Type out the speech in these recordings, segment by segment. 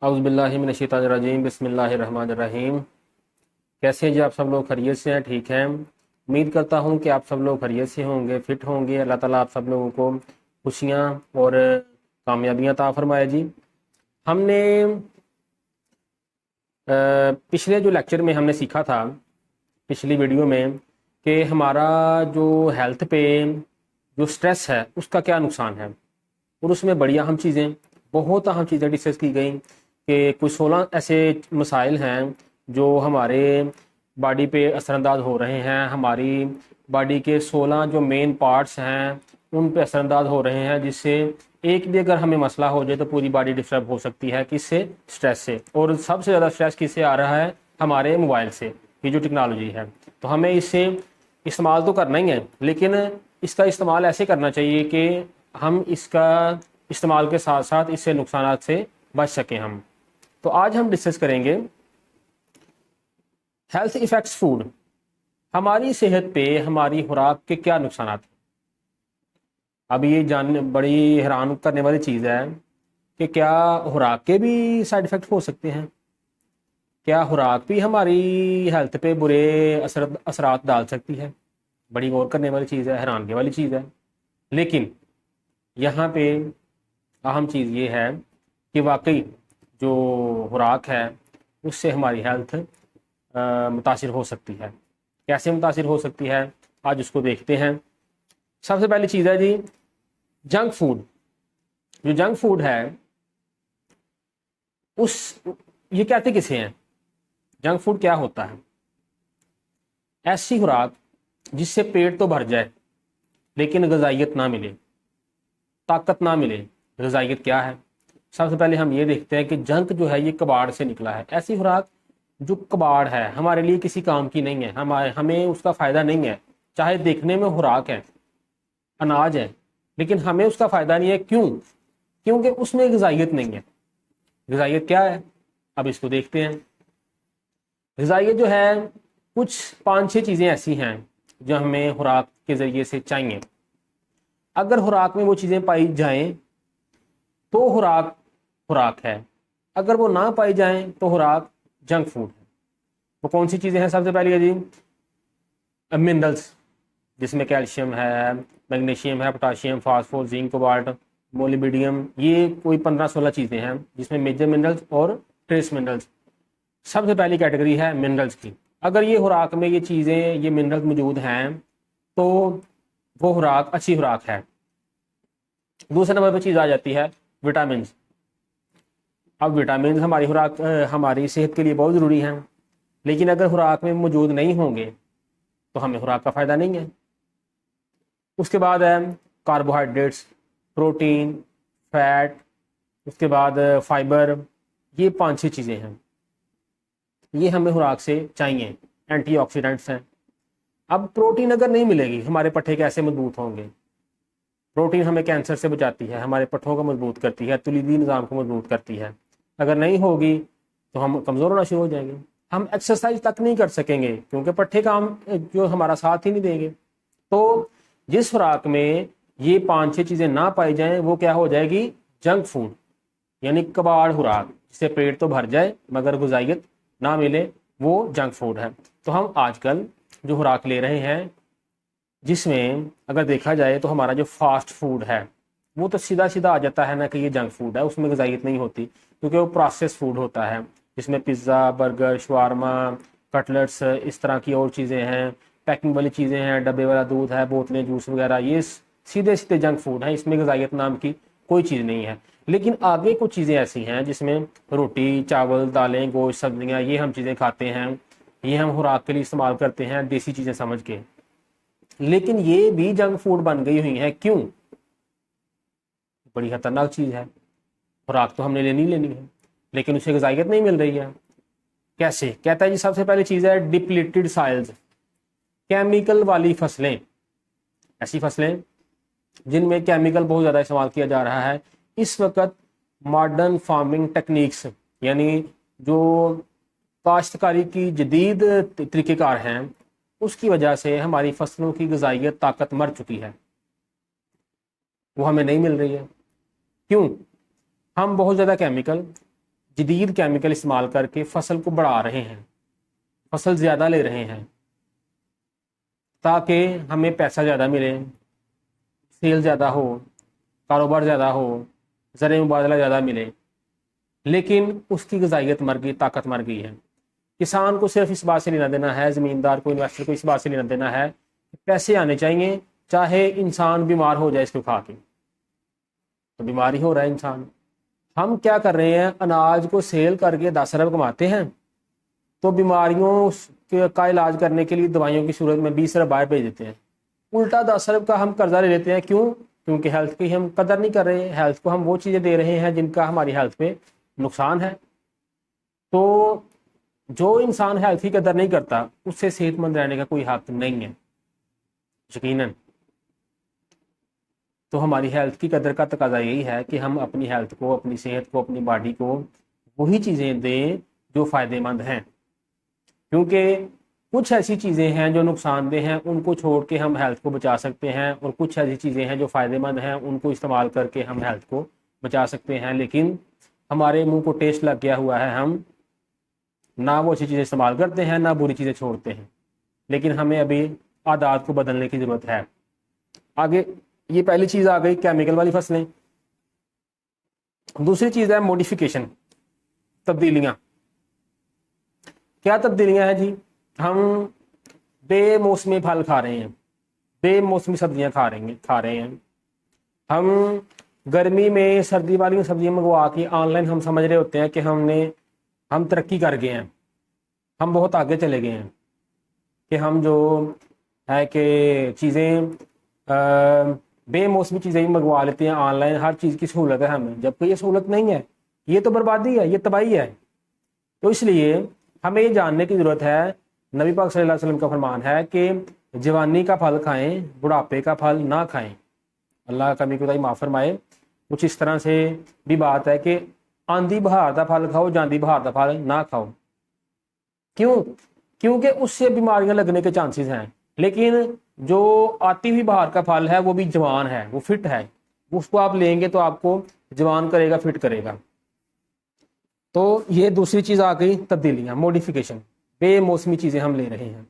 औज़ु बिल्लाहि मिनश्शैतानिर्रजीम बिस्मिल्लाहिर्रहमानिर्रहीम। कैसे हैं जी आप सब लोग? खैरियत से हैं? ठीक हैं। उम्मीद करता हूं कि आप सब लोग खैरियत से होंगे, फिट होंगे। अल्लाह ताला आप सब लोगों को खुशियां और कामयाबियां अता फरमाए जी। हमने पिछले जो लेक्चर में हमने सीखा था, पिछली वीडियो में, कि हमारा जो हेल्थ पे जो स्ट्रेस है उसका क्या नुकसान है, और उसमें बड़ी अहम चीज़ें, बहुत अहम चीज़ें डिस्कस की गई कि कुछ 16 ऐसे मसाइल हैं जो हमारे बॉडी पे असरअंदाज हो रहे हैं। हमारी बॉडी के 16 जो मेन पार्ट्स हैं उन पे असरअंदाज हो रहे हैं, जिससे एक भी अगर हमें मसला हो जाए तो पूरी बॉडी डिस्टर्ब हो सकती है। किससे? स्ट्रेस से। और सबसे ज़्यादा स्ट्रेस किससे आ रहा है? हमारे मोबाइल से। ये जो टेक्नोलॉजी है, तो हमें इससे इस्तेमाल तो करना ही है, लेकिन इसका इस्तेमाल ऐसे करना चाहिए कि हम इसका इस्तेमाल के साथ साथ इससे नुकसान से बच सकें हम। तो आज हम डिस्कस करेंगे हेल्थ इफ़ेक्ट्स फूड। हमारी सेहत पे हमारी खुराक के क्या नुकसान हैं। अब ये जानने बड़ी हैरान करने वाली चीज़ है कि क्या खुराक के भी साइड इफ़ेक्ट हो सकते हैं? क्या खुराक भी हमारी हेल्थ पे बुरे असरात डाल सकती है? बड़ी गौर करने वाली चीज़ है, हैरानगी वाली चीज़ है। लेकिन यहाँ पे अहम चीज़ ये है कि वाकई जो खुराक है उससे हमारी हेल्थ मुतासिर हो सकती है। कैसे मुतासिर हो सकती है, आज उसको देखते हैं। सबसे पहली चीज़ है जी जंक फूड। जो जंक फूड है ये कहते किसे हैं? जंक फूड क्या होता है? ऐसी खुराक जिससे पेट तो भर जाए लेकिन ग़िज़ाइयत ना मिले, ताकत ना मिले। ग़िज़ाइयत क्या है? सबसे पहले हम ये देखते हैं कि जंक जो है ये कबाड़ से निकला है। ऐसी खुराक जो कबाड़ है, हमारे लिए किसी काम की नहीं है, हमें उसका फ़ायदा नहीं है। चाहे देखने में खुराक है, अनाज है, लेकिन हमें उसका फ़ायदा नहीं है। क्यों? क्योंकि उसमें ग़िज़ाइयत नहीं है। ग़िज़ाइयत क्या है, अब इसको देखते हैं। ग़िज़ाइयत जो है, कुछ 5-6 चीज़ें ऐसी हैं जो हमें खुराक के ज़रिए से चाहिए। अगर खुराक में वो चीज़ें पाई जाएं तो खुराक खुराक है, अगर वो ना पाई जाएं तो खुराक जंक फूड है। वो कौन सी चीज़ें हैं? सबसे पहले है जी मिनरल्स, जिसमें कैल्शियम है, मैग्नीशियम है, potassium, phosphorus, zinc, cobalt, molybdenum. ये कोई 15-16 चीज़ें हैं जिसमें मेजर मिनरल्स और ट्रेस मिनरल्स। सबसे पहली कैटेगरी है मिनरल्स की। अगर ये खुराक में ये चीज़ें, ये मिनरल्स मौजूद हैं तो वो खुराक अच्छी खुराक है। दूसरे नंबर पर चीज़ आ जाती है विटामिन। अब विटामिन हमारी खुराक, हमारी सेहत के लिए बहुत ज़रूरी हैं, लेकिन अगर खुराक में मौजूद नहीं होंगे तो हमें खुराक का फ़ायदा नहीं है। उसके बाद है कार्बोहाइड्रेट्स, प्रोटीन, फैट, उसके बाद फाइबर। ये 5-6 चीज़ें हैं, ये हमें खुराक से चाहिए। एंटीऑक्सीडेंट्स हैं। अब प्रोटीन अगर नहीं मिलेगी, हमारे पट्टे कैसे मजबूत होंगे? प्रोटीन हमें कैंसर से बचाती है, हमारे पट्टों को मजबूत करती है, तौलीदी निज़ाम को मजबूत करती है। अगर नहीं होगी तो हम कमज़ोर होना शुरू हो जाएंगे। हम एक्सरसाइज तक नहीं कर सकेंगे क्योंकि पट्टे काम जो हमारा साथ ही नहीं देंगे। तो जिस खुराक में ये 5-6 चीज़ें ना पाई जाएं वो क्या हो जाएगी? जंक फूड, यानी कबाड़ खुराक, जिससे पेट तो भर जाए मगर ग़िज़ाइयत ना मिले, वो जंक फूड है। तो हम आजकल जो खुराक ले रहे हैं, जिसमें अगर देखा जाए तो हमारा जो फास्ट फूड है वो तो सीधा सीधा आ जाता है ना कि ये जंक फूड है, उसमें ग़िज़ाइयत नहीं होती क्योंकि वो प्रोसेस फूड होता है, जिसमें पिज़्ज़ा, बर्गर, शवारमा, कटलेट्स, इस तरह की और चीज़ें हैं, पैकिंग वाली चीज़ें हैं, डब्बे वाला दूध है, बोतलें, जूस वगैरह। ये सीधे सीधे जंक फूड है, इसमें ग़िज़ाइयत नाम की कोई चीज़ नहीं है। लेकिन आगे कुछ चीज़ें ऐसी हैं जिसमें रोटी, चावल, दालें, गोश्त, सब्जियाँ, ये हम चीज़ें खाते हैं, ये हम खुराक के लिए इस्तेमाल करते हैं देसी चीज़ें समझ के, लेकिन ये भी जंक फूड बन गई हुई है। क्यों? बड़ी खतरनाक चीज़ है। खुराक तो हमने लेनी है, लेकिन उसे ग़िज़ाइयत नहीं मिल रही है। कैसे? कहता है जी सबसे पहली चीज़ है डिप्लीटेड सॉइल्स, केमिकल वाली फसलें। ऐसी फसलें जिनमें केमिकल बहुत ज़्यादा इस्तेमाल किया जा रहा है। इस वक्त मॉडर्न फार्मिंग टेक्निक्स, यानी जो काश्तकारी की जदीद तरीक़ेकार हैं, उसकी वजह से हमारी फसलों की ग़िज़ाइयत, ताकत मर चुकी है, वो हमें नहीं मिल रही है। क्यों? हम बहुत ज़्यादा केमिकल जदीद केमिकल इस्तेमाल करके फसल को बढ़ा रहे हैं, फसल ज़्यादा ले रहे हैं ताकि हमें पैसा ज़्यादा मिले, सेल ज़्यादा हो, कारोबार ज़्यादा हो, ज़र मुबादला ज़्यादा मिले, लेकिन उसकी ग़िज़ाइयत मर गई, ताकत मर गई है। किसान को सिर्फ इस बात से लेना देना है, ज़मींदार को, इन्वेस्टर को इस बात से लेना देना है कि पैसे आने चाहिए, चाहे इंसान बीमार हो जाए इसको खा के। तो बीमारी हो रहा है इंसान। हम क्या कर रहे हैं, अनाज को सेल करके 10 अरब कमाते हैं, तो बीमारियों का इलाज करने के लिए दवाइयों की सूरत में 20 अरब बाहर भेज देते हैं। उल्टा 10 अरब का हम कर्जा ले लेते हैं। क्यों? क्योंकि हेल्थ की हम कदर नहीं कर रहे हैं। हेल्थ को हम वो चीज़ें दे रहे हैं जिनका हमारी हेल्थ पे नुकसान है। तो जो इंसान हेल्थ की कदर नहीं करता उससे सेहतमंद रहने का कोई हक नहीं है यकीनन। तो हमारी हेल्थ की कदर का तकाजा यही है कि हम अपनी हेल्थ को, अपनी सेहत को, अपनी बॉडी को वही चीज़ें दें जो फ़ायदेमंद हैं, क्योंकि कुछ ऐसी चीज़ें हैं जो नुकसानदेह हैं, उनको छोड़ के हम हेल्थ को बचा सकते हैं, और कुछ ऐसी चीज़ें हैं जो फ़ायदेमंद हैं, उनको इस्तेमाल करके हम हेल्थ को बचा सकते हैं। लेकिन हमारे मुंह को टेस्ट लग गया हुआ है, हम ना वो अच्छी चीज़ें इस्तेमाल करते हैं, ना बुरी चीज़ें छोड़ते हैं। लेकिन हमें अभी आदत को बदलने की ज़रूरत है। आगे ये पहली चीज़ आ गई केमिकल वाली फसलें। दूसरी चीज़ है मॉडिफिकेशन, तब्दीलियाँ। क्या तब्दीलियाँ हैं जी? हम बेमौसमी फल खा रहे हैं, बेमौसमी सब्जियां खा रहे हैं। हम गर्मी में सर्दी वाली सब्जियां मंगवा के ऑनलाइन हम समझ रहे होते हैं कि हम तरक्की कर गए हैं, हम बहुत आगे चले गए हैं, कि हम जो है कि चीज़ें बेमौसमी चीज़ें ही मंगवा लेते हैं ऑनलाइन। हर चीज़ की सहूलत है हमें, जबकि ये सहूलत नहीं है, ये तो बर्बादी है, ये तबाही है। तो इसलिए हमें ये जानने की ज़रूरत है, नबी पाक सल्लल्लाहु अलैहि वसल्लम का फरमान है कि जवानी का फल खाएं, बुढ़ापे का फल ना खाएं। अल्लाह कमी खुदाई माफ़ फरमाए। कुछ इस तरह से भी बात है कि आंधी बहार का फल खाओ, जांदी बहार का फल ना खाओ। क्यों? क्योंकि उससे बीमारियां लगने के चांसेस हैं। लेकिन जो आती हुई बहार का फल है वो भी जवान है, वो फिट है, उसको आप लेंगे तो आपको जवान करेगा, फिट करेगा। तो ये दूसरी चीज़ आ गई, तब्दीलियाँ, मॉडिफिकेशन, बेमौसमी चीज़ें हम ले रहे हैं।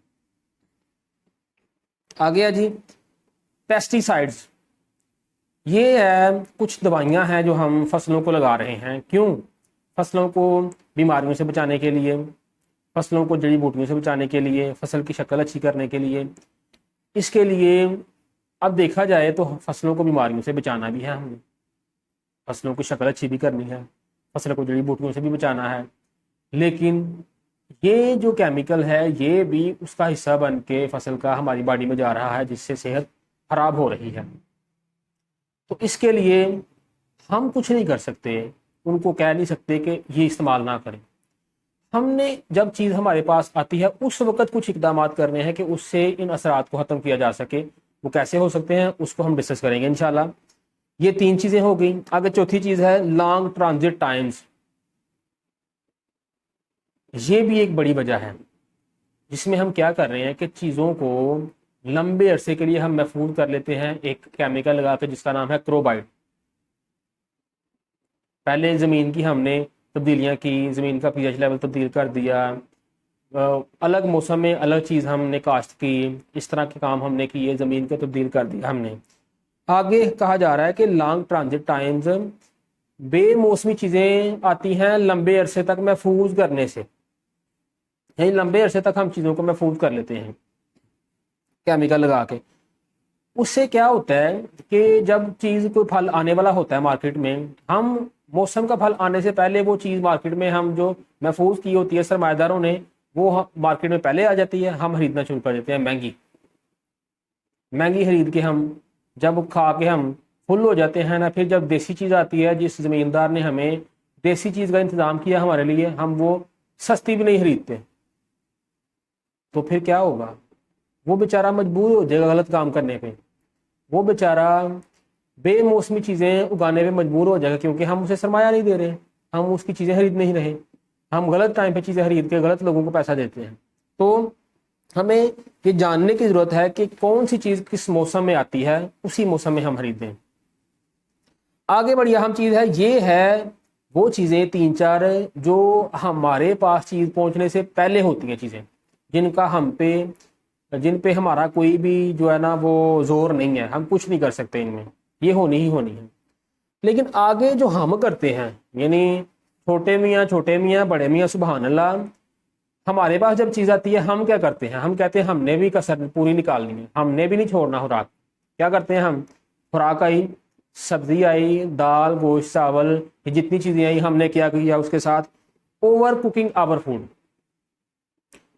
आ गया जी पेस्टिसाइड्स। ये है कुछ दवाइयाँ हैं जो हम फसलों को लगा रहे हैं। क्यों? फसलों को बीमारियों से बचाने के लिए, फसलों को जड़ी बूटियों से बचाने के लिए, फसल की शक्ल अच्छी करने के लिए। इसके लिए अब देखा जाए तो फसलों को बीमारियों से बचाना भी है, हमने फसलों की शक्ल अच्छी भी करनी है, फसल को जड़ी बूटियों से भी बचाना है। लेकिन ये जो केमिकल है ये भी उसका हिस्सा बन के फसल का हमारी बॉडी में जा रहा है, जिससे सेहत खराब हो रही है। तो इसके लिए हम कुछ नहीं कर सकते, उनको कह नहीं सकते कि ये इस्तेमाल ना करें। हमने जब चीज़ हमारे पास आती है उस वक्त कुछ इकदाम करने हैं कि उससे इन असरात को ख़त्म किया जा सके। वो कैसे हो सकते हैं उसको हम डिस्कस करेंगे इंशाल्लाह। ये 3 चीज़ें हो गई। आगे चौथी चीज़ है लॉन्ग ट्रांजिट टाइम्स। ये भी एक बड़ी वजह है जिसमें हम क्या कर रहे हैं कि चीज़ों को लंबे अरसे के लिए हम महफूज कर लेते हैं एक केमिकल लगा के जिसका नाम है क्रोबाइड। पहले ज़मीन की हमने तब्दीलियाँ की, ज़मीन का पीएच लेवल तब्दील कर दिया, अलग मौसम में अलग चीज़ हमने काश्त की, इस तरह के काम हमने किए, ज़मीन को तब्दील कर दिया हमने। आगे कहा जा रहा है कि लॉन्ग ट्रांजिट टाइम्स, बेमौसमी चीज़ें आती हैं लंबे अरसे तक महफूज करने से, यानी लंबे अरसे तक हम चीज़ों को महफूज कर लेते हैं केमिकल लगा के। उससे क्या होता है कि जब चीज़ कोई फल आने वाला होता है मार्केट में, हम मौसम का फल आने से पहले वो चीज़ मार्केट में हम जो महफूज की होती है सरमाएदारों ने, वो मार्केट में पहले आ जाती है, हम खरीदना शुरू कर देते हैं महंगी महंगी खरीद के हम जब खा के हम फुल हो जाते हैं ना, फिर जब देसी चीज़ आती है, जिस ज़मींदार ने हमें देसी चीज़ का इंतज़ाम किया हमारे लिए, हम वो सस्ती भी नहीं खरीदते। तो फिर क्या होगा? वो बेचारा मजबूर हो जाएगा गलत काम करने पे, वो बेचारा बेमौसमी चीज़ें उगाने पे मजबूर हो जाएगा, क्योंकि हम उसे सरमाया नहीं दे रहे, हम उसकी चीज़ें खरीद नहीं रहे, हम गलत टाइम पे चीज़ें खरीद के गलत लोगों को पैसा देते हैं। तो हमें ये जानने की ज़रूरत है कि कौन सी चीज़ किस मौसम में आती है, उसी मौसम में हम खरीदें। आगे बड़ी अहम चीज़ है, ये है वो चीज़ें 3-4 जो हमारे पास चीज़ पहुंचने से पहले होती हैं चीज़ें, जिन पे हमारा कोई भी जो है ना वो जोर नहीं है, हम कुछ नहीं कर सकते इनमें, ये होनी ही होनी है। लेकिन आगे जो हम करते हैं, यानी छोटे मियाँ बड़े मियाँ सुभान अल्लाह, हमारे पास जब चीज़ आती है हम क्या करते हैं, हम कहते हैं हमने भी कसर पूरी निकालनी है, हमने भी नहीं छोड़ना खुराक। क्या करते हैं हम, खुराक आई, सब्जी आई, दाल गोश्त चावल, ये जितनी चीज़ें आई हमने क्या किया उसके साथ, ओवर कुकिंग आवर फूड।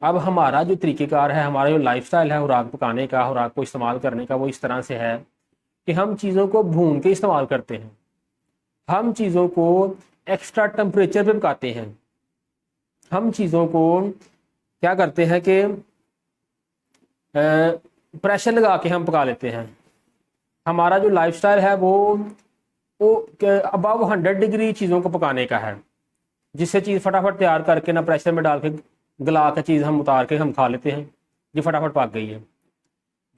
अब हमारा जो तरीक़ेकार है, हमारा जो लाइफस्टाइल है खुराक पकाने का, खुराक को इस्तेमाल करने का, वो इस तरह से है कि हम चीज़ों को भून के इस्तेमाल करते हैं, हम चीज़ों को एक्स्ट्रा टेम्परेचर पे पकाते हैं, हम चीज़ों को क्या करते हैं कि प्रेशर लगा के हम पका लेते हैं। हमारा जो लाइफस्टाइल है वो अबव 100 डिग्री चीज़ों को पकाने का है, जिससे चीज़ फटाफट तैयार करके ना प्रेशर में डाल के गला के चीज़ हम उतार के हम खा लेते हैं, ये फटाफट पक गई है,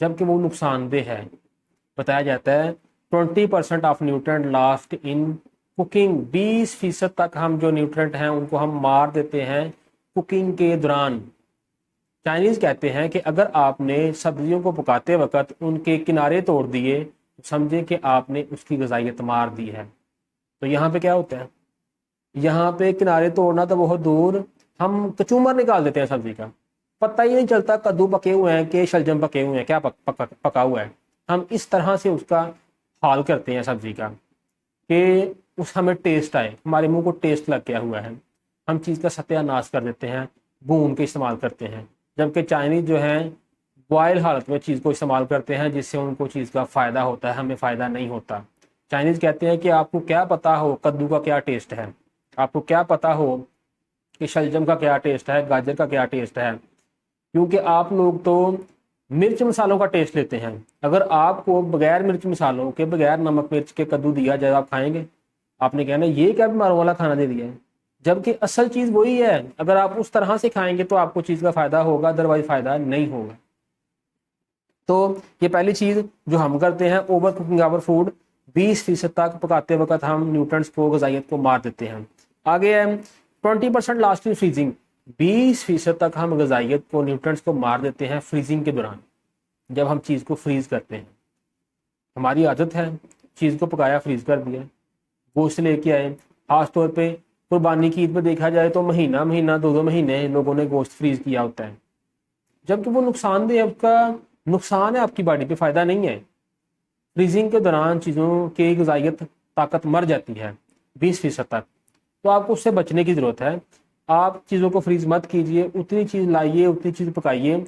जबकि वो नुकसानदेह है। बताया जाता है 20% of nutrient last in cooking, 20% तक हम जो न्यूट्रेंट हैं उनको हम मार देते हैं कुकिंग के दौरान। चाइनीज़ कहते हैं कि अगर आपने सब्जियों को पकाते वक्त उनके किनारे तोड़ दिए तो समझे कि आपने उसकी ग़िज़ाइयत मार दी है। तो यहाँ पे क्या होता है, यहाँ पे किनारे तोड़ना तो बहुत दूर, हम कचूमर निकाल देते हैं सब्जी का, पता ही नहीं चलता कद्दू पके हुए हैं कि शलजम पके हुए हैं, क्या पका हुआ है। हम इस तरह से उसका हाल करते हैं सब्जी का कि उस हमें टेस्ट आए, हमारे मुंह को टेस्ट लग गया हुआ है, हम चीज़ का सत्यानाश कर देते हैं, भून के इस्तेमाल करते हैं। जबकि चाइनीज़ जो हैं बॉयल हालत में चीज़ को इस्तेमाल करते हैं, जिससे उनको चीज़ का फ़ायदा होता है, हमें फ़ायदा नहीं होता। चाइनीज़ कहते हैं कि आपको क्या पता हो कद्दू का क्या टेस्ट है, आपको क्या पता हो कि शलजम का क्या टेस्ट है, गाजर का क्या टेस्ट है, क्योंकि आप लोग तो मिर्च मसालों का टेस्ट लेते हैं। अगर आपको बगैर मिर्च मसालों के, बगैर नमक मिर्च के कद्दू दिया जाए, आप खाएंगे? आपने कहना ये क्या बीमारों वाला खाना दे दिया है, जबकि असल चीज़ वही है। अगर आप उस तरह से खाएंगे तो आपको चीज़ का फ़ायदा होगा, अदरवाइज फ़ायदा नहीं होगा। तो ये पहली चीज़ जो हम करते हैं, ओवर कुकिंग आवर फूड, 20% तक पकाते वक्त हम न्यूट्रेंट्स को, ग़िज़ाइयत को मार देते हैं। आगे है 20% लास्ट इन फ्रीजिंग, 20% तक हम ग़िज़ाइयत को, न्यूट्रेंट्स को मार देते हैं फ्रीजिंग के दौरान, जब हम चीज़ को फ्रीज़ करते हैं। हमारी आदत है चीज़ को पकाया, फ्रीज़ कर दिया, गोश्त लेके आए, खास तौर पे कुर्बानी की ईद पे देखा जाए तो महीना 2-2 महीने लोगों ने गोश्त फ्रीज़ किया होता है, जबकि वो नुकसानदेह है, उसका नुकसान है आपकी बॉडी पे, फ़ायदा नहीं है। फ्रीजिंग के दौरान चीज़ों की ग़िज़ाइयत ताकत मर जाती है 20% तक, तो आपको उससे बचने की ज़रूरत है। आप चीज़ों को फ्रीज़ मत कीजिए, उतनी चीज़ लाइए, उतनी चीज़ पकाइए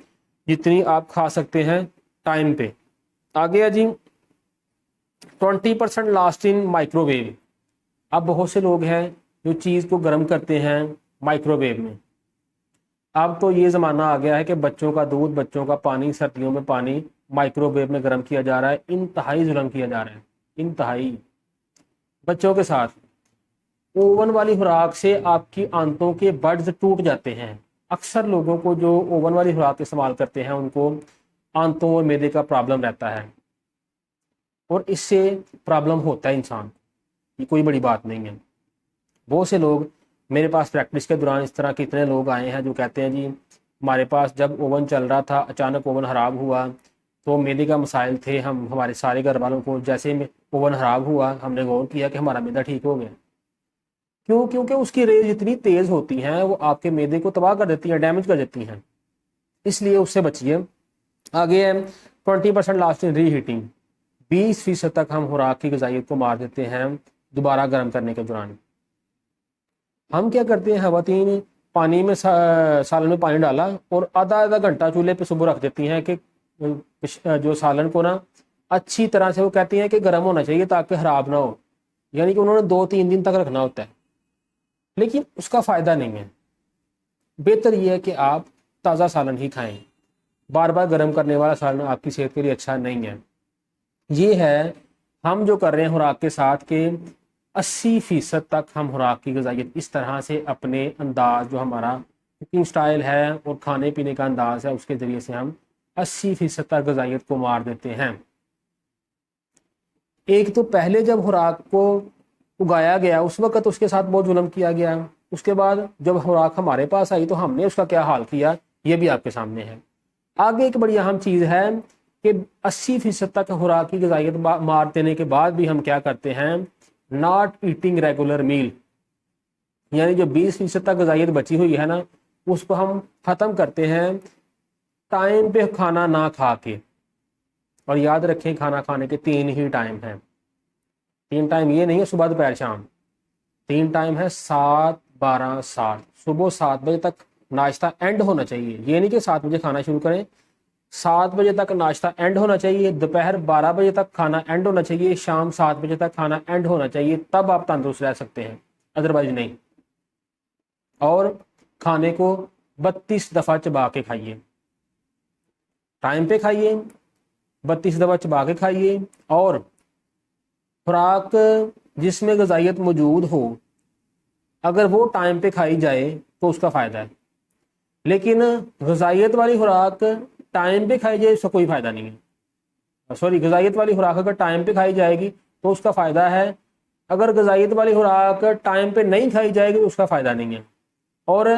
जितनी आप खा सकते हैं टाइम पे। आगे है जी 20% लास्ट इन माइक्रोवेव। अब बहुत से लोग हैं जो चीज़ को गर्म करते हैं माइक्रोवेव में। अब तो ये ज़माना आ गया है कि बच्चों का दूध, बच्चों का पानी, सर्दियों में पानी माइक्रोवेव में गर्म किया जा रहा है, इंतहाई जुल्म किया जा रहा है, इंतहाई। बच्चों के साथ ओवन वाली खुराक से आपकी आंतों के बड्स टूट जाते हैं। अक्सर लोगों को जो ओवन वाली खुराक इस्तेमाल करते हैं उनको आंतों और मैदे का प्रॉब्लम रहता है, और इससे प्रॉब्लम होता है इंसान, ये कोई बड़ी बात नहीं है। बहुत से लोग मेरे पास प्रैक्टिस के दौरान, इस तरह के इतने लोग आए हैं जो कहते हैं जी हमारे पास जब ओवन चल रहा था, अचानक ओवन ख़राब हुआ, तो मैदे का मसाइल थे, हम हमारे सारे घर वालों को, जैसे में ओवन ख़राब हुआ हमने गौर किया कि हमारा मैदा ठीक हो गया। क्यों? क्योंकि उसकी रेज इतनी तेज़ होती हैं, वो आपके मैदे को तबाह कर देती हैं, डैमेज कर देती हैं, इसलिए उससे बचिए। आगे है 20% लास्ट इन री हीटिंग, 20% तक हम खुराक की ग़िज़ाइयत को मार देते हैं दोबारा गर्म करने के दौरान। हम क्या करते हैं, खवातीन पानी में सालन में पानी डाला और आधा घंटा चूल्हे पे सुबह रख देती हैं कि जो सालन को ना अच्छी तरह से, वो कहती हैं कि गर्म होना चाहिए ताकि ख़राब ना हो, यानी कि उन्होंने 2-3 दिन तक रखना होता है, लेकिन उसका फ़ायदा नहीं है। बेहतर यह है कि आप ताज़ा सालन ही खाएं, बार बार गर्म करने वाला सालन आपकी सेहत के लिए अच्छा नहीं है। ये है हम जो कर रहे हैं खुराक के साथ के 80% तक हम खुराक की ग़िज़ाइयत इस तरह से अपने अंदाज, जो हमारा कुकिंग स्टाइल है और खाने पीने का अंदाज़ है, उसके ज़रिए से हम 80% तक ग़िज़ाइयत को मार देते हैं। एक तो पहले जब खुराक को उगाया गया उस वक्त उसके साथ बहुत जुल्म किया गया। उसके बाद जब खुराक हमारे पास आई तो हमने उसका क्या हाल किया, ये भी आपके सामने है। आगे एक बड़ी अहम चीज़ है कि 80% तक खुराक की ग़िज़ाइयत मार देने के बाद भी हम क्या करते हैं, नॉट ईटिंग रेगुलर मील, यानी जो 20% तक ग़िज़ाइयत बची हुई है ना, उसको हम ख़त्म करते हैं टाइम पे खाना ना खा के। और याद रखें, खाना खाने के 3 ही टाइम हैं। 3 टाइम ये नहीं है सुबह दोपहर शाम, 3 टाइम है 7, 12, 7। सुबह 7 बजे तक नाश्ता एंड होना चाहिए, ये नहीं कि 7 बजे खाना शुरू करें, 7 बजे तक नाश्ता एंड होना चाहिए, दोपहर 12 बजे तक खाना एंड होना चाहिए, शाम 7 बजे तक खाना एंड होना चाहिए, तब आप तंदुरुस्त रह सकते हैं, अदरवाइज नहीं। और खाने को 32 दफ़ा चबा के खाइए, टाइम पे खाइए, 32 दफ़ा चबा के खाइए। और खुराक जिसमें ग़िज़ाइयत मौजूद हो, अगर वो टाइम पे खाई जाए तो उसका फ़ायदा है, लेकिन ग़िज़ाइयत वाली खुराक टाइम पे खाई जाए उसका कोई फ़ायदा नहीं है। सॉरी, ग़िज़ाइयत वाली खुराक अगर टाइम पे खाई जाएगी तो उसका फ़ायदा है, अगर ग़िज़ाइयत वाली खुराक टाइम पे नहीं खाई जाएगी तो उसका फ़ायदा नहीं है। और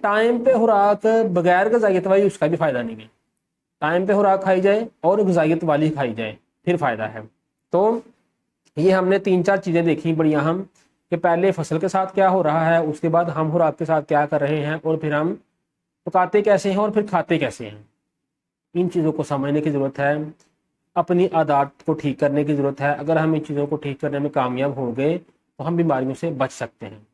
टाइम पे खुराक बगैर ग़िज़ाइयत वाली उसका भी फ़ायदा नहीं है। टाइम पे खुराक खाई जाए और ग़िज़ाइयत वाली खाई जाए फिर फ़ायदा है। तो ये हमने 3-4 चीज़ें देखी बड़ी अहम, कि पहले फसल के साथ क्या हो रहा है, उसके बाद हम खुराक के साथ क्या कर रहे हैं, और फिर हम पकाते कैसे हैं और फिर खाते कैसे हैं। इन चीज़ों को समझने की ज़रूरत है, अपनी आदत को ठीक करने की ज़रूरत है। अगर हम इन चीज़ों को ठीक करने में कामयाब हो गए तो हम बीमारियों से बच सकते हैं।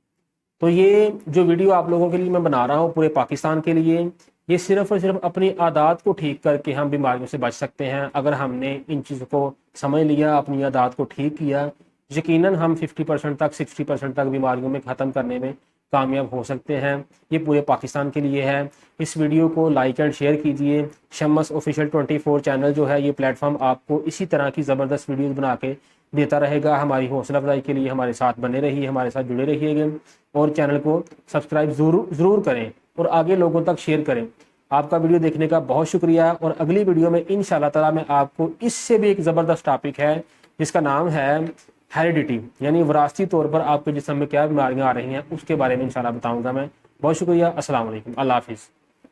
तो ये जो वीडियो आप लोगों के लिए मैं बना रहा हूँ पूरे पाकिस्तान के लिए, ये सिर्फ़ और सिर्फ अपनी आदत को ठीक करके हम बीमारियों से बच सकते हैं। अगर हमने इन चीज़ों को समझ लिया, अपनी आदत को ठीक किया, यकीनन हम 50% तक 60% तक बीमारियों में ख़त्म करने में कामयाब हो सकते हैं। ये पूरे पाकिस्तान के लिए है। इस वीडियो को लाइक एंड शेयर कीजिए। शम्स ऑफिशियल 24 चैनल जो है, ये प्लेटफॉर्म आपको इसी तरह की ज़बरदस्त वीडियोज़ बना के देता रहेगा। हमारी हौसला अफजाई के लिए हमारे साथ बने रहिए, हमारे साथ जुड़े रहिएगा, और चैनल को सब्सक्राइब ज़रूर करें और आगे लोगों तक शेयर करें। आपका वीडियो देखने का बहुत शुक्रिया। और अगली वीडियो में इंशाल्लाह ताला मैं आपको इससे भी एक ज़बरदस्त टॉपिक है जिसका नाम है हेरिडिटी, यानी विरासती तौर पर आपके जिस्म में क्या बीमारियाँ आ रही हैं, उसके बारे में इंशाल्लाह बताऊँगा मैं। बहुत शुक्रिया। अस्सलाम वालेकुम। अल्लाह हाफिज़।